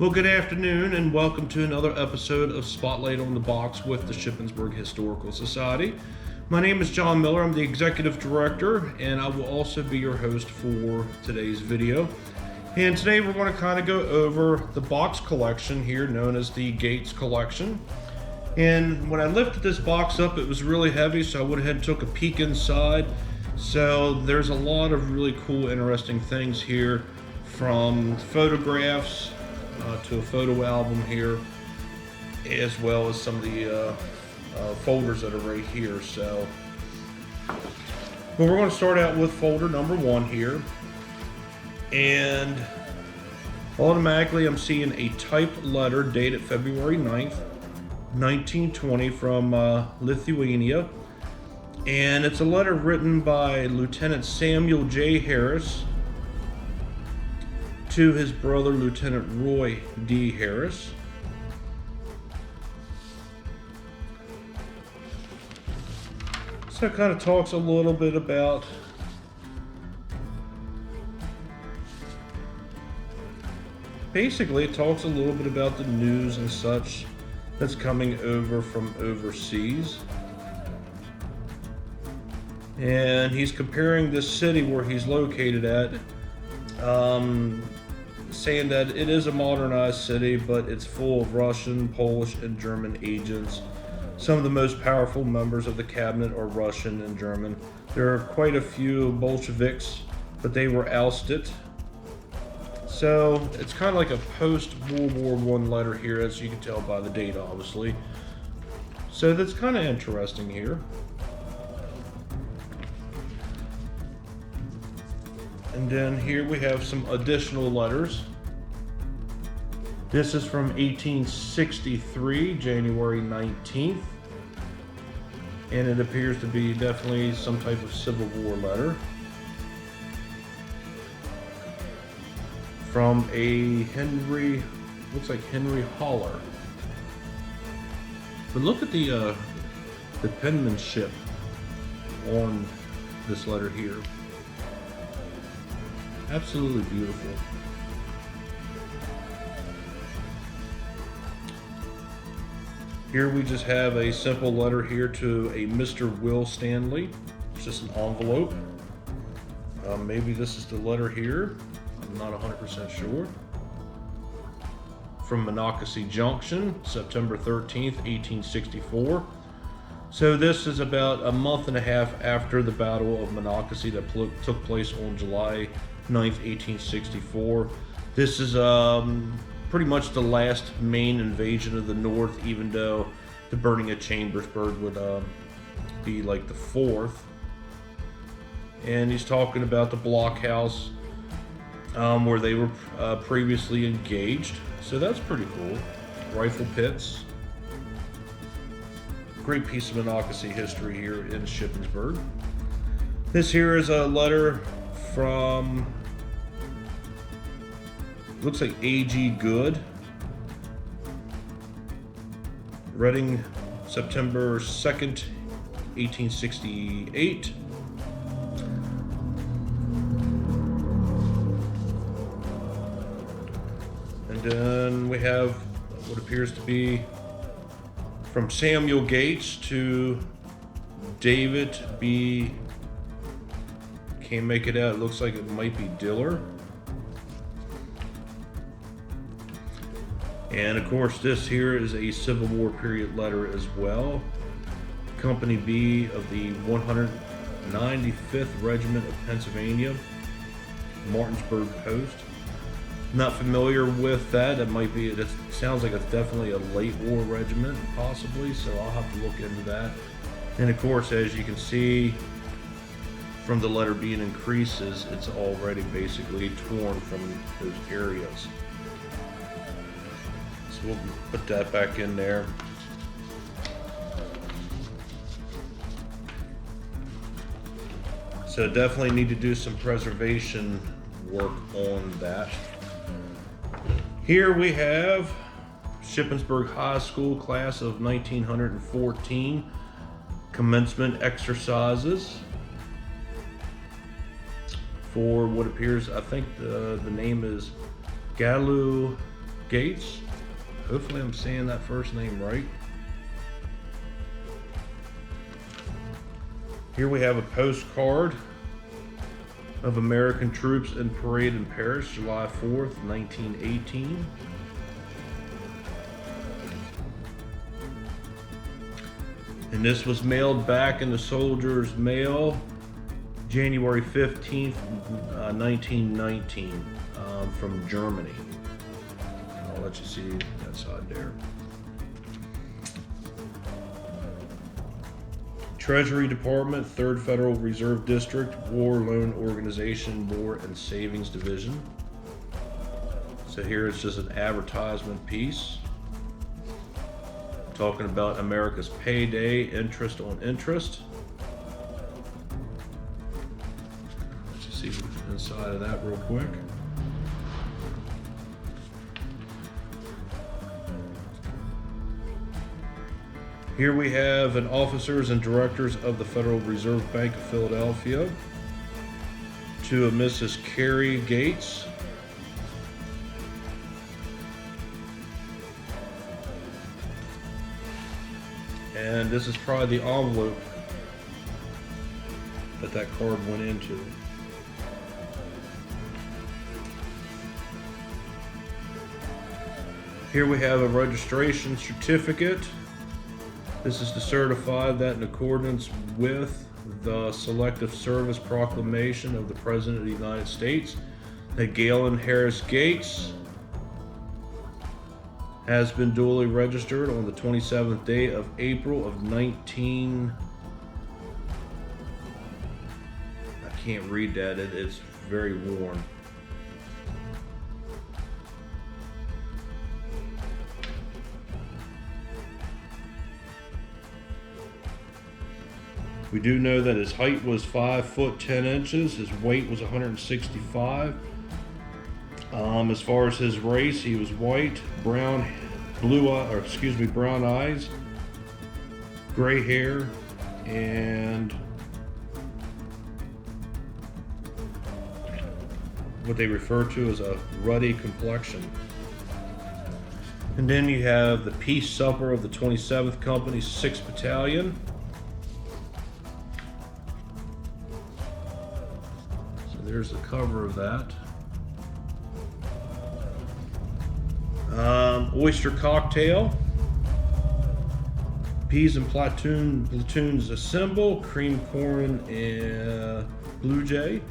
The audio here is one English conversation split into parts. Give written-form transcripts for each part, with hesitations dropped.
Well, good afternoon and welcome to another episode of Spotlight on the Box with the Shippensburg Historical Society. My name is John Miller. I'm the Executive Director and I will also be your host for today's video. And today we're going to kind of go over the box collection here known as the Gates Collection. And when I lifted this box up, it was really heavy, so I went ahead and took a peek inside. So there's a lot of really cool, interesting things here, from photographs to a photo album here, as well as some of the folders that are right here. So, well, we're going to start out with folder number 1 here, and automatically I'm seeing a typed letter dated February 9th, 1920 from Lithuania, and it's a letter written by Lieutenant Samuel J. Harris to his brother, Lieutenant Roy D. Harris. So it kind of talks a little bit about basically it talks a little bit about the news and such that's coming over from overseas. And he's comparing this city where he's located at, saying that it is a modernized city, but it's full of Russian, Polish, and German agents. Some of the most powerful members of the cabinet are Russian and German. There are quite a few Bolsheviks, but they were ousted. So it's kind of like a post-World War I letter here, as you can tell by the date, obviously. So that's kind of interesting here. And then here we have some additional letters. This is from 1863, January 19th. And it appears to be definitely some type of Civil War letter. From a Henry, looks like Henry Holler. But look at the penmanship on this letter here. Absolutely beautiful. Here we just have a simple letter here to a Mr. Will Stanley. It's just an envelope. Maybe this is the letter here. I'm not 100% sure. From Monocacy Junction, September 13th, 1864. So this is about a month and a half after the Battle of Monocacy that took place on July 9th, 1864. This is pretty much the last main invasion of the North, even though the burning of Chambersburg would be like the 4th. And he's talking about the blockhouse where they were previously engaged. So that's pretty cool. Rifle pits. Great piece of Monocacy history here in Shippensburg. This here is a letter from, looks like A.G. Good. Reading, September 2nd, 1868. And then we have what appears to be from Samuel Gates to David B. Can't make it out. It looks like it might be Diller. And of course, this here is a Civil War period letter as well. Company B of the 195th Regiment of Pennsylvania, Martinsburg Post. Not familiar with that. It might be, it sounds like it's definitely a late war regiment, possibly, so I'll have to look into that. And of course, as you can see from the letter being in creases, it's already basically torn from those areas. So we'll put that back in there. So definitely need to do some preservation work on that. Here we have Shippensburg High School class of 1914 commencement exercises for what appears, I think the name is Gates. Hopefully I'm saying that first name right. Here we have a postcard of American troops in parade in Paris, July 4th, 1918. And this was mailed back in the soldier's mail January 15th, 1919, from Germany. I'll let you see that side there. Treasury Department, 3rd Federal Reserve District, War Loan Organization, War and Savings Division. So here it's just an advertisement piece talking about America's payday, interest on interest. Let's just see what's inside of that real quick. Here we have an officers and directors of the Federal Reserve Bank of Philadelphia to a Mrs. Carrie Gates. And this is probably the envelope that card went into. Here we have a registration certificate. This is to certify that in accordance with the Selective Service Proclamation of the President of the United States, that Galen Harris Gates has been duly registered on the 27th day of April of 19... I can't read that, it's very worn. We do know that his height was 5 foot 10 inches. His weight was 165. As far as his race, he was white, brown eyes, gray hair, and what they refer to as a ruddy complexion. And then you have the Peace Supper of the 27th Company, 6th Battalion. There's the cover of that. Oyster cocktail. Peas and platoons assemble. Cream corn and Blue Jay.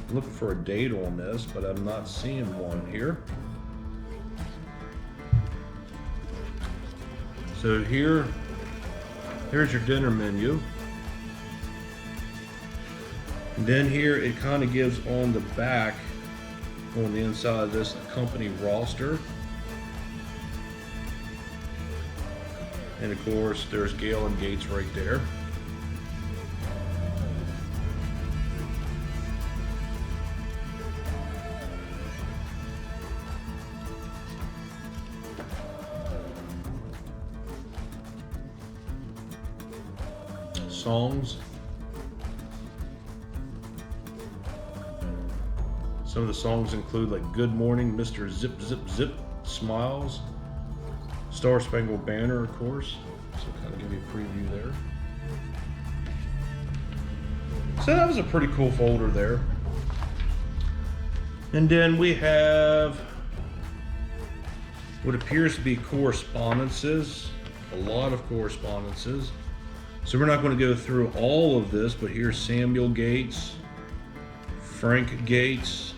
I'm looking for a date on this, but I'm not seeing one here. So here's your dinner menu. And then here it kind of gives on the back, on the inside of this, the company roster. And of course, there's Galen Gates right there. Songs. Some of the songs include like Good Morning, Mr. Zip Zip Zip, Smiles, Star Spangled Banner, of course. So kind of give you a preview there. So that was a pretty cool folder there. And then we have what appears to be correspondences, a lot of correspondences. So we're not going to go through all of this, but here's Samuel Gates, Frank Gates.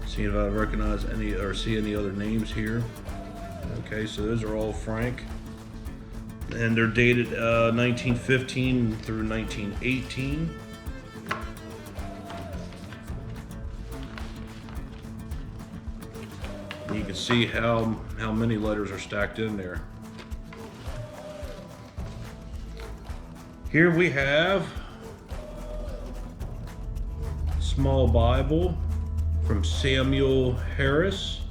See if I recognize any or see any other names here. Okay, so those are all Frank. And they're dated 1915 through 1918. And you can see how many letters are stacked in there. Here we have a small Bible from Samuel Harris,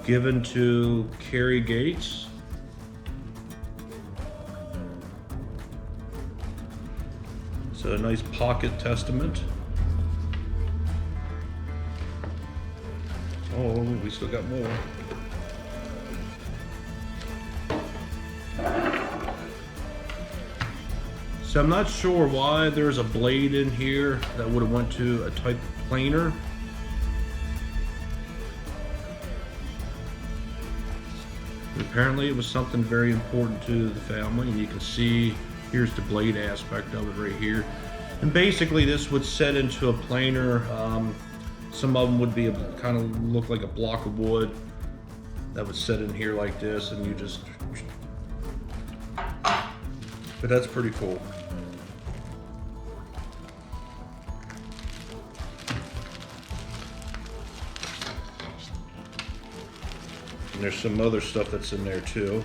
given to Carrie Gates. So a nice pocket testament. Oh, we still got more. So I'm not sure why there's a blade in here that would have went to a type planer. Apparently it was something very important to the family, and you can see here's the blade aspect of it right here. And basically this would set into a planer. Some of them would be kind of look like a block of wood that would set in here like this, and you just, but that's pretty cool. And there's some other stuff that's in there too.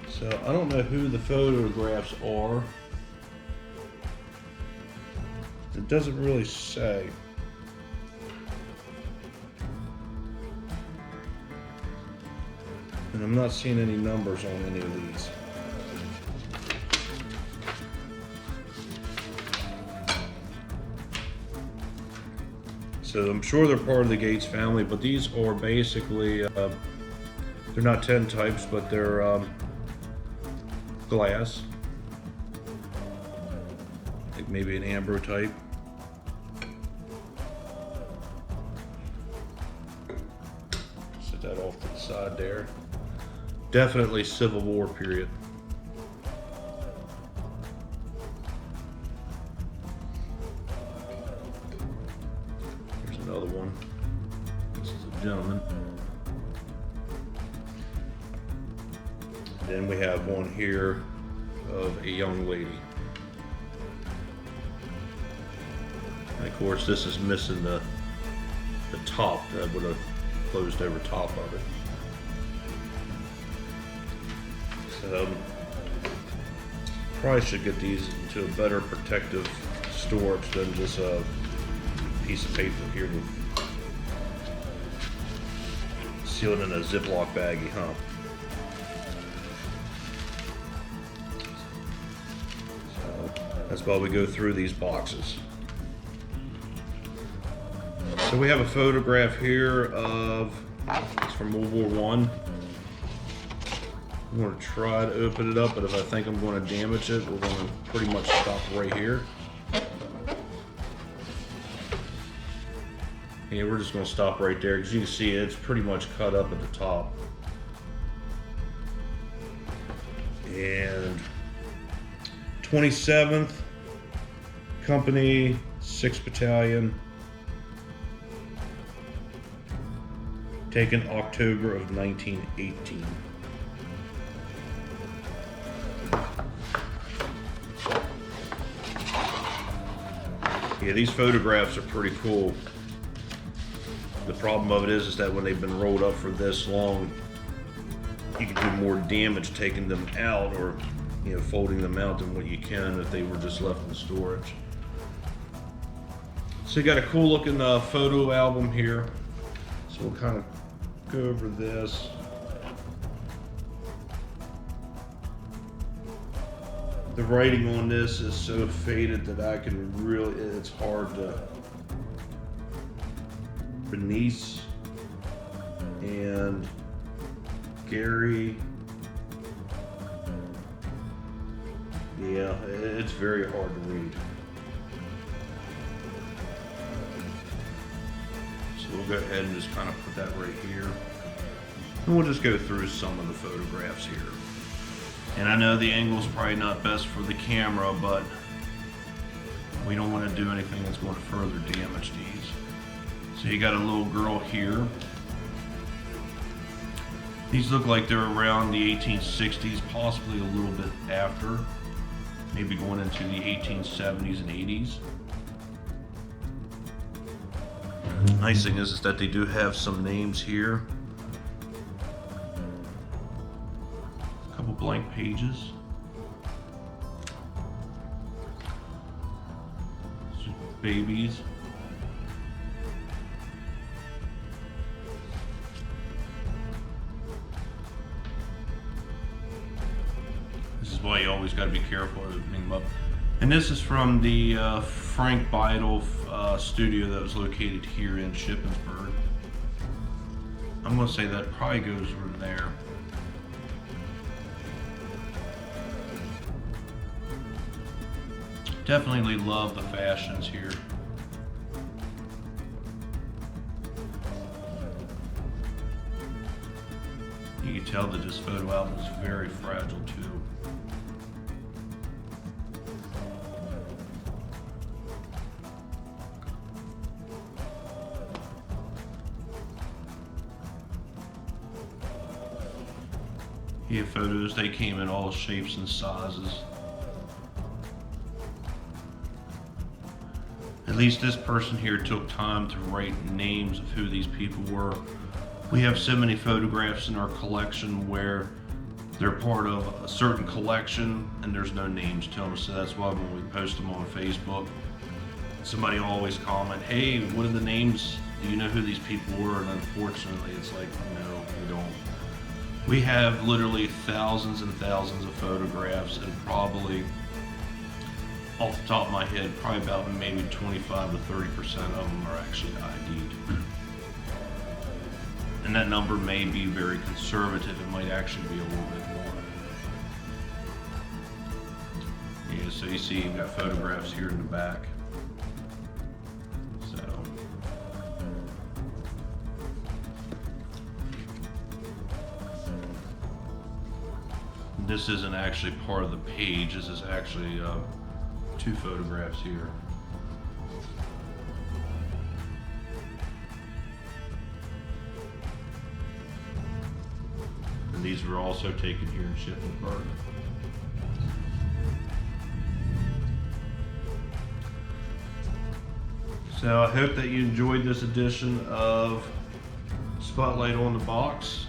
So I don't know who the photographs are. It doesn't really say. And I'm not seeing any numbers on any of these. So I'm sure they're part of the Gates family, but these are basically, they're not tintypes, but they're glass. Like maybe an ambrotype. Set that off to the side there. Definitely Civil War period. Another one. This is a gentleman. Then we have one here of a young lady. And of course this is missing the top that would have closed over top of it. So probably should get these into a better protective storage than just a piece of paper here with sealed in a Ziploc baggie, huh? So that's why we go through these boxes. So we have a photograph here of, it's from World War I. I'm going to try to open it up, but if I think I'm going to damage it, we're going to pretty much stop right here. Yeah, we're just going to stop right there because you can see it's pretty much cut up at the top. And 27th Company, 6th Battalion, taken October of 1918. Yeah, these photographs are pretty cool. The problem of it is that when they've been rolled up for this long, you can do more damage taking them out or, you know, folding them out than what you can if they were just left in storage. So you got a cool looking photo album here. So we'll kind of go over this. The writing on this is so faded that I can really, it's hard to. Bernice and Gary. Yeah, it's very hard to read. So we'll go ahead and just kind of put that right here. And we'll just go through some of the photographs here. And I know the angle's probably not best for the camera, but we don't want to do anything that's going to further damage these. So you got a little girl here. These look like they're around the 1860s, possibly a little bit after, maybe going into the 1870s and 80s. Nice thing is that they do have some names here. A couple blank pages. Babies. why you always got to be careful opening them up. And this is from the Frank Beidel studio that was located here in Shippensburg. I'm going to say that probably goes from there. Definitely love the fashions here. You can tell that this photo album is very fragile too. You have photos, they came in all shapes and sizes. At least this person here took time to write names of who these people were. We have so many photographs in our collection where they're part of a certain collection and there's no names to them, so that's why when we post them on Facebook, somebody will always comment, hey, what are the names? Do you know who these people were? And unfortunately, it's like, no, we don't. We have literally thousands and thousands of photographs, and probably, off the top of my head, probably about maybe 25 to 30% of them are actually ID'd. And that number may be very conservative. It might actually be a little bit more. Yeah, so you see you've got photographs here in the back. So. This isn't actually part of the page. This is actually 2 photographs here. And these were also taken here in Shippensburg. So I hope that you enjoyed this edition of Spotlight on the Box.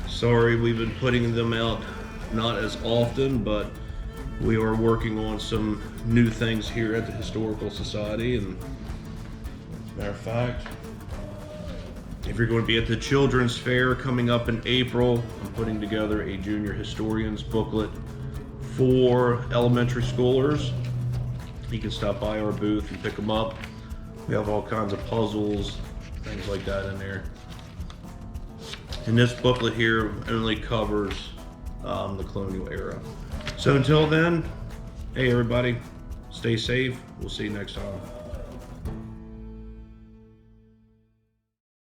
Sorry we've been putting them out not as often, but we are working on some new things here at the Historical Society. And as a matter of fact, if you're going to be at the Children's Fair coming up in April, I'm putting together a Junior Historians booklet for elementary schoolers. You can stop by our booth and pick them up. We have all kinds of puzzles, things like that in there. And this booklet here only covers the colonial era. So until then, hey everybody, stay safe. We'll see you next time.